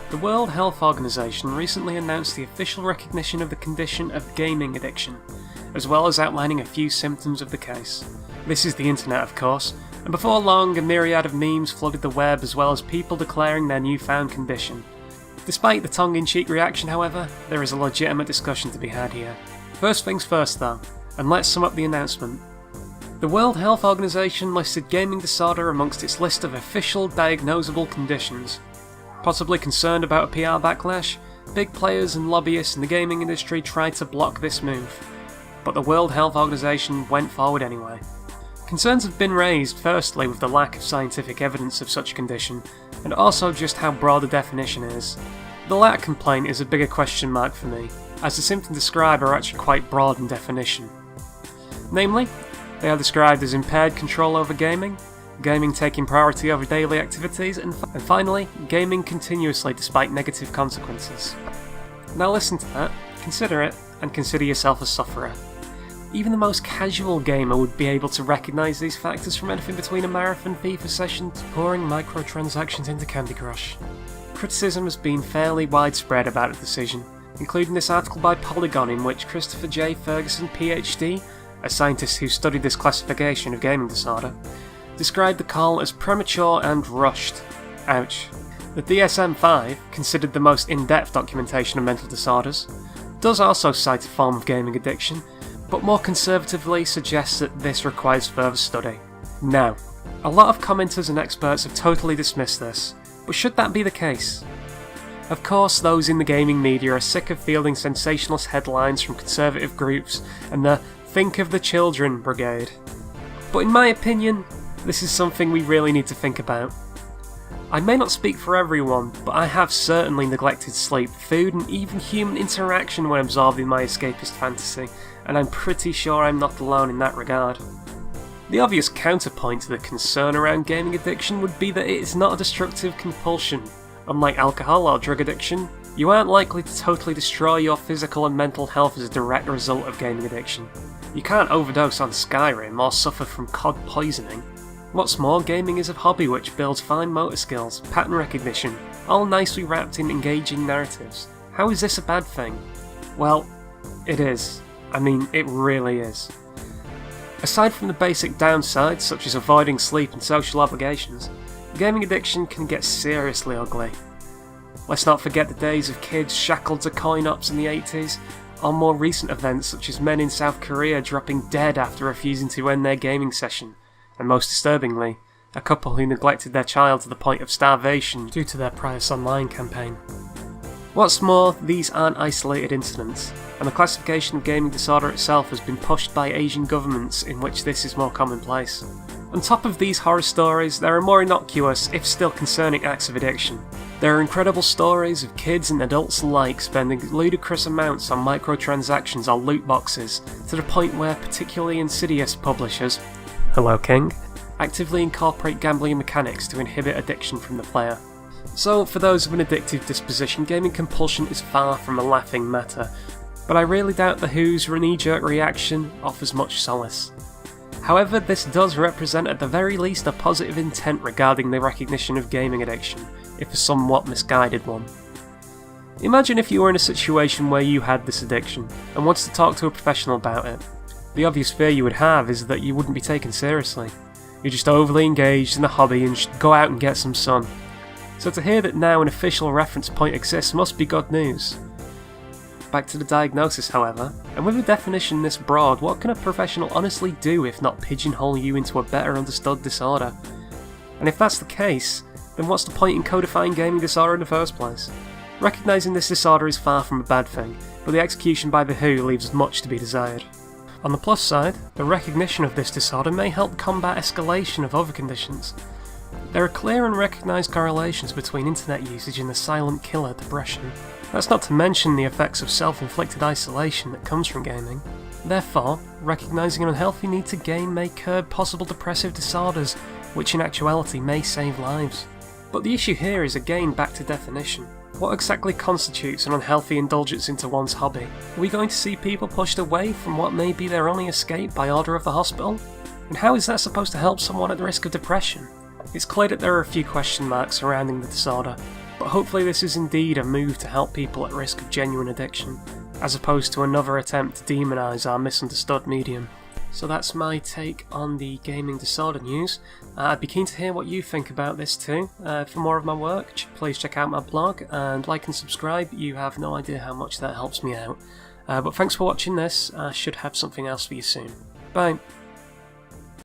The World Health Organization recently announced the official recognition of the condition of gaming addiction, as well as outlining a few symptoms of the case. This is the internet, of course, and before long a myriad of memes flooded the web as well as people declaring their newfound condition. Despite the tongue-in-cheek reaction, however, there is a legitimate discussion to be had here. First things first though, and let's sum up the announcement. The World Health Organization listed gaming disorder amongst its list of official diagnosable conditions. Possibly concerned about a PR backlash, big players and lobbyists in the gaming industry tried to block this move, but the World Health Organization went forward anyway. Concerns have been raised firstly with the lack of scientific evidence of such a condition, and also just how broad the definition is. The latter complaint is a bigger question mark for me, as the symptoms described are actually quite broad in definition. Namely, they are described as impaired control over gaming, gaming taking priority over daily activities, and finally, gaming continuously despite negative consequences. Now listen to that, consider it, and consider yourself a sufferer. Even the most casual gamer would be able to recognise these factors from anything between a marathon FIFA session to pouring microtransactions into Candy Crush. Criticism has been fairly widespread about the decision, including this article by Polygon in which Christopher J. Ferguson, PhD, a scientist who studied this classification of gaming disorder, described the call as premature and rushed. Ouch. The DSM-5, considered the most in-depth documentation of mental disorders, does also cite a form of gaming addiction, but more conservatively suggests that this requires further study. Now, a lot of commenters and experts have totally dismissed this, but should that be the case? Of course, those in the gaming media are sick of fielding sensationalist headlines from conservative groups and the "think of the children" brigade. But in my opinion, this is something we really need to think about. I may not speak for everyone, but I have certainly neglected sleep, food, and even human interaction when absorbed in my escapist fantasy, and I'm pretty sure I'm not alone in that regard. The obvious counterpoint to the concern around gaming addiction would be that it is not a destructive compulsion. Unlike alcohol or drug addiction, you aren't likely to totally destroy your physical and mental health as a direct result of gaming addiction. You can't overdose on Skyrim or suffer from cod poisoning. What's more, gaming is a hobby which builds fine motor skills, pattern recognition, all nicely wrapped in engaging narratives. How is this a bad thing? Well, it is. I mean, it really is. Aside from the basic downsides, such as avoiding sleep and social obligations, gaming addiction can get seriously ugly. Let's not forget the days of kids shackled to coin-ops in the 80s, or more recent events such as men in South Korea dropping dead after refusing to end their gaming session, and most disturbingly, a couple who neglected their child to the point of starvation due to their Price Online campaign. What's more, these aren't isolated incidents, and the classification of gaming disorder itself has been pushed by Asian governments in which this is more commonplace. On top of these horror stories, there are more innocuous, if still concerning acts of addiction. There are incredible stories of kids and adults alike spending ludicrous amounts on microtransactions or loot boxes, to the point where particularly insidious publishers, hello King, actively incorporate gambling mechanics to inhibit addiction from the player. So, for those of an addictive disposition, gaming compulsion is far from a laughing matter, but I really doubt the Who's knee-jerk reaction offers much solace. However, this does represent at the very least a positive intent regarding the recognition of gaming addiction, if a somewhat misguided one. Imagine if you were in a situation where you had this addiction, and wanted to talk to a professional about it. The obvious fear you would have is that you wouldn't be taken seriously. You're just overly engaged in the hobby and should go out and get some sun. So to hear that now an official reference point exists must be good news. Back to the diagnosis, however, and with a definition this broad, what can a professional honestly do if not pigeonhole you into a better understood disorder? And if that's the case, then what's the point in codifying gaming disorder in the first place? Recognising this disorder is far from a bad thing, but the execution by the WHO leaves much to be desired. On the plus side, the recognition of this disorder may help combat escalation of other conditions. There are clear and recognised correlations between internet usage and the silent killer depression. That's not to mention the effects of self-inflicted isolation that comes from gaming. Therefore, recognising an unhealthy need to game may curb possible depressive disorders, which in actuality may save lives. But the issue here is again back to definition. What exactly constitutes an unhealthy indulgence into one's hobby? Are we going to see people pushed away from what may be their only escape by order of the hospital? And how is that supposed to help someone at the risk of depression? It's clear that there are a few question marks surrounding the disorder, but hopefully this is indeed a move to help people at risk of genuine addiction, as opposed to another attempt to demonise our misunderstood medium. So that's my take on the gaming disorder news. I'd be keen to hear what you think about this too. For more of my work, please check out my blog and like and subscribe. You have no idea how much that helps me out. But thanks for watching this. I should have something else for you soon. Bye.